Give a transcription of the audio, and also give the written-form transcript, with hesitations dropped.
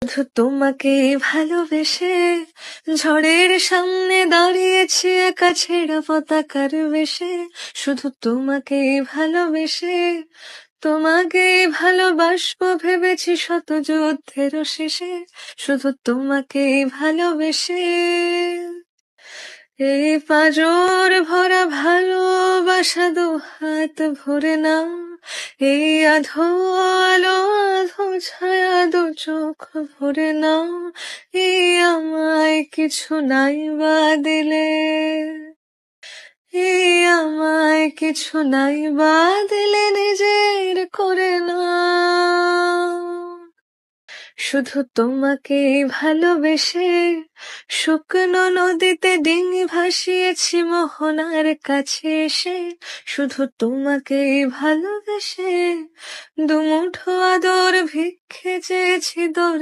শুধু তোমাকে ভালোবেসে ঝড়ের সামনে দাঁড়িয়েছি একা ছেঁড়া পতাকার বেশে। শুধু তোমাকে ভালোবেসে তোমাকে ভালোবাসবো ভেবেছি শত যুদ্ধের শেষে। শুধু তোমাকে ভালোবেসে এই পাঁজর ভরা ভালোবাসা দু হাত ভরে নাও। এই আধো আলো আধো ছায়া দু চোখ ভরে নাও। এই আমায় কিছু নাই বা দিলে, এই আমায় কিছু নাই বা দিলে নিজের করে নাও। শুধু তোমাকে ভালোবেসে শুকনো নদীতে ডিঙি ভাসিয়েছি মোহনার কাছে এসে। শুধু তোমাকে ভালোবেসে দুমুঠো আদর ভিক্ষে চেয়েছি দরে।